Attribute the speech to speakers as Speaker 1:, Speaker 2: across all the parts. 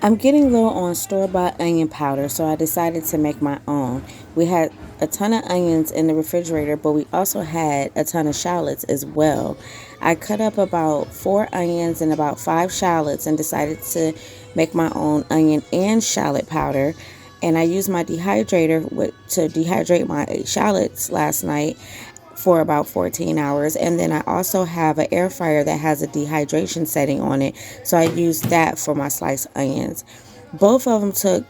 Speaker 1: I'm getting low on store-bought onion powder, so I decided to make my own. We had a ton of onions in the refrigerator, but we also had a ton of shallots as well. I cut up about 4 onions and about 5 shallots and decided to make my own onion and shallot powder. And I used my dehydrator to dehydrate my shallots last night for about 14 hours, and then I also have an air fryer that has a dehydration setting on it, so I used that for my sliced onions. Both of them took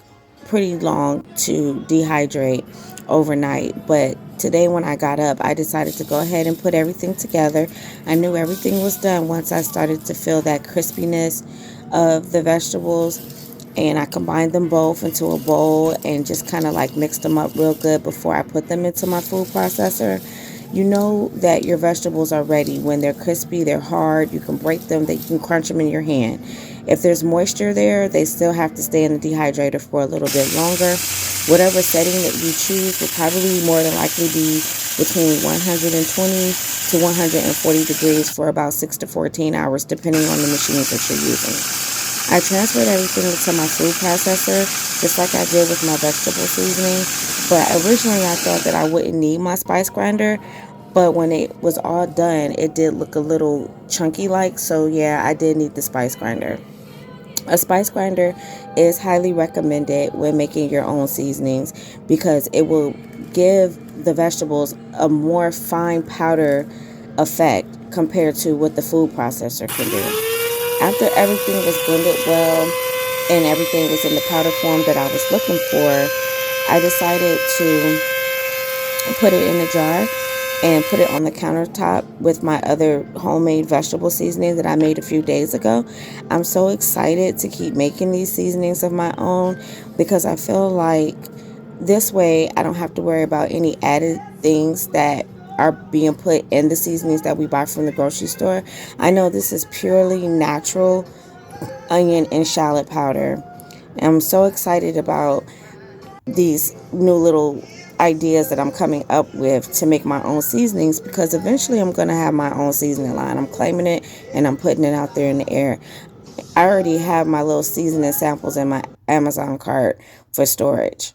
Speaker 1: pretty long to dehydrate overnight, but today when I got up I decided to go ahead and put everything together. I knew everything was done once I started to feel that crispiness of the vegetables, and I combined them both into a bowl and just kind of like mixed them up real good before I put them into my food processor. You know that your vegetables are ready when they're crispy, they're hard, you can break them, you can crunch them in your hand. If there's moisture there, they still have to stay in the dehydrator for a little bit longer. Whatever setting that you choose will probably more than likely be between 120 to 140 degrees for about 6 to 14 hours, depending on the machines that you're using. I transferred everything into my food processor, just like I did with my vegetable seasoning. But originally I thought that I wouldn't need my spice grinder. But when it was all done, it did look a little chunky like. So yeah, I did need the spice grinder. A spice grinder is highly recommended when making your own seasonings because it will give the vegetables a more fine powder effect compared to what the food processor can do. After everything was blended well and everything was in the powder form that I was looking for, I decided to put it in a jar and put it on the countertop with my other homemade vegetable seasoning that I made a few days ago. I'm so excited to keep making these seasonings of my own because I feel like this way I don't have to worry about any added things that are being put in the seasonings that we buy from the grocery store. I know this is purely natural onion and shallot powder. I'm so excited about these new little ideas that I'm coming up with to make my own seasonings because eventually I'm going to have my own seasoning line. I'm claiming it and I'm putting it out there in the air. I already have my little seasoning samples in my Amazon cart for storage.